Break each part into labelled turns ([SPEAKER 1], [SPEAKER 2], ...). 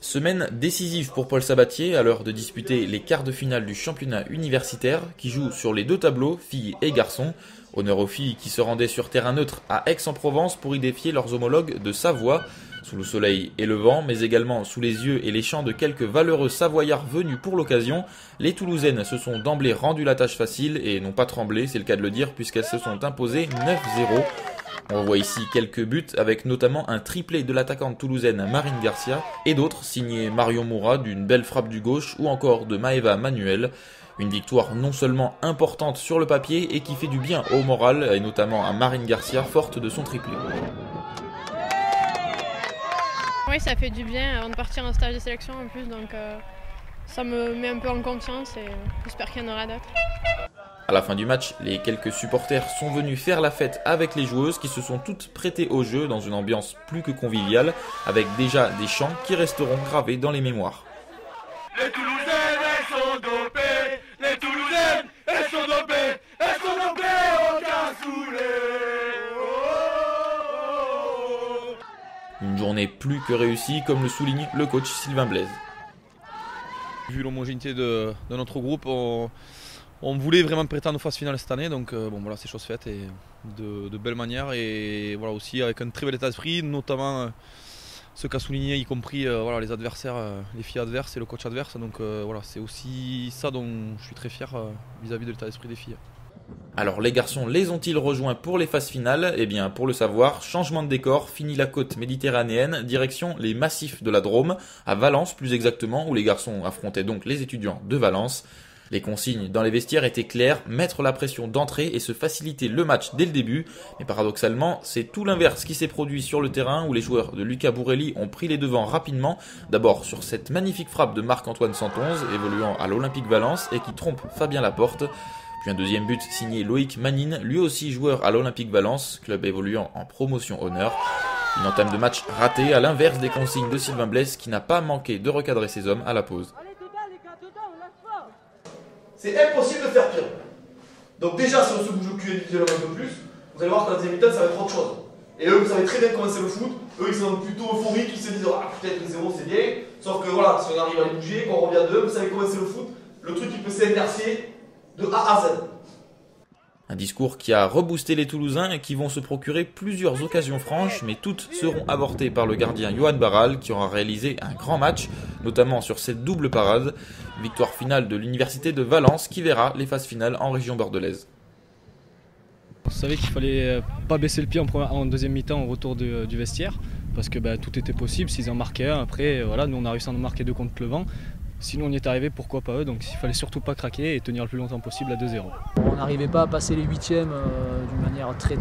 [SPEAKER 1] Semaine décisive pour Paul Sabatier à l'heure de disputer les quarts de finale du championnat universitaire qui joue sur les deux tableaux, filles et garçons. Honneur aux filles qui se rendaient sur terrain neutre à Aix-en-Provence pour y défier leurs homologues de Savoie, sous le soleil et le vent, mais également sous les yeux et les chants de quelques valeureux savoyards venus pour l'occasion. Les Toulousaines se sont d'emblée rendu la tâche facile et n'ont pas tremblé, c'est le cas de le dire, puisqu'elles se sont imposées 9-0. On voit ici quelques buts avec notamment un triplé de l'attaquante toulousaine Marine Garcia et d'autres signés Marion Moura d'une belle frappe du gauche ou encore de Maëva Manuel. Une victoire non seulement importante sur le papier et qui fait du bien au moral et notamment à Marine Garcia forte de son triplé.
[SPEAKER 2] Oui, ça fait du bien avant de partir en stage de sélection en plus, donc ça me met un peu en confiance et j'espère qu'il y en aura d'autres.
[SPEAKER 1] À la fin du match, les quelques supporters sont venus faire la fête avec les joueuses qui se sont toutes prêtées au jeu dans une ambiance plus que conviviale, avec déjà des chants qui resteront gravés dans les mémoires.
[SPEAKER 3] Les Toulousaines, elles sont dopées, les Toulousaines, elles sont dopées, au cassoulet.
[SPEAKER 1] Une journée plus que réussie, comme le souligne le coach Sylvain Blaise.
[SPEAKER 4] Vu l'homogénéité de notre groupe, on voulait vraiment prétendre aux phases finales cette année, donc bon, voilà, c'est chose faite et de belle manière et voilà, aussi avec un très bel état d'esprit, notamment ce qu'a souligné y compris voilà, les adversaires, les filles adverses et le coach adverse, donc voilà, c'est aussi ça dont je suis très fier vis-à-vis de l'état d'esprit des filles.
[SPEAKER 1] Alors les garçons les ont-ils rejoints pour les phases finales? Eh bien pour le savoir, changement de décor, fini la côte méditerranéenne, direction les massifs de la Drôme, à Valence plus exactement, où les garçons affrontaient donc les étudiants de Valence. Les consignes dans les vestiaires étaient claires, mettre la pression d'entrée et se faciliter le match dès le début. Mais paradoxalement, c'est tout l'inverse qui s'est produit sur le terrain où les joueurs de Lucas Bourrelli ont pris les devants rapidement. D'abord sur cette magnifique frappe de Marc-Antoine Santonze, évoluant à l'Olympique Valence et qui trompe Fabien Laporte. Puis un deuxième but signé Loïc Manine, lui aussi joueur à l'Olympique Valence, club évoluant en promotion honneur. Une entame de match ratée à l'inverse des consignes de Sylvain Blaise qui n'a pas manqué de recadrer ses hommes à la pause.
[SPEAKER 5] C'est impossible de faire pire. Donc déjà, si on se bouge le cul et un peu plus, vous allez voir que dans la deuxième mi-temps, ça va être autre chose. Et eux, vous savez très bien comment c'est le foot. Eux, ils sont plutôt euphoriques, ils se disent « Ah, peut-être que 0 c'est bien ». Sauf que voilà, si on arrive à les bouger, qu'on revient d'eux, vous savez comment c'est le foot. Le truc, il peut s'inverser de A à Z.
[SPEAKER 1] Un discours qui a reboosté les Toulousains et qui vont se procurer plusieurs occasions franches, mais toutes seront avortées par le gardien Johan Barral qui aura réalisé un grand match, notamment sur cette double parade. Victoire finale de l'Université de Valence qui verra les phases finales en région bordelaise.
[SPEAKER 6] On savait qu'il fallait pas baisser le pied en deuxième mi-temps au retour du vestiaire, parce que tout était possible, s'ils en marquaient un, après voilà, nous on a réussi à en marquer deux contre le vent. Sinon on y est arrivé, pourquoi pas eux, donc il fallait surtout pas craquer et tenir le plus longtemps possible à 2-0.
[SPEAKER 7] On n'arrivait pas à passer les huitièmes d'une manière très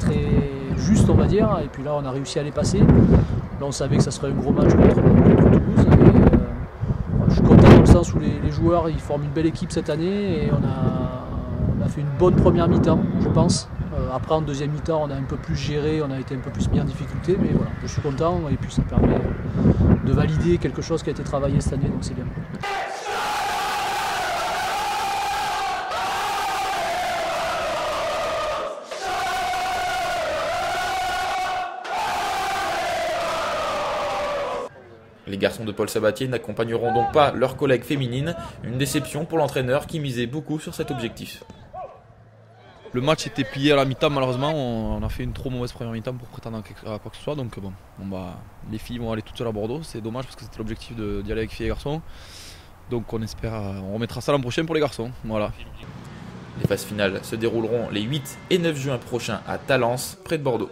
[SPEAKER 7] juste on va dire, et puis là on a réussi à les passer. Là on savait que ça serait un gros match contre Toulouse. Et, je suis content dans le sens où les joueurs ils forment une belle équipe cette année et on a fait une bonne première mi-temps je pense. Après en deuxième mi-temps on a un peu plus géré, on a été un peu plus mis en difficulté, mais voilà, je suis content et puis ça permet de valider quelque chose qui a été travaillé cette année, donc c'est bien.
[SPEAKER 1] Les garçons de Paul Sabatier n'accompagneront donc pas leurs collègues féminines, une déception pour l'entraîneur qui misait beaucoup sur cet objectif.
[SPEAKER 4] Le match était plié à la mi-temps malheureusement, on a fait une trop mauvaise première mi-temps pour prétendre à quoi que ce soit, donc bon, les filles vont aller toutes seules à Bordeaux, c'est dommage parce que c'était l'objectif d'y aller avec filles et garçons, donc on remettra ça l'an prochain pour les garçons, voilà.
[SPEAKER 1] Les phases finales se dérouleront les 8 et 9 juin prochains à Talence, près de Bordeaux.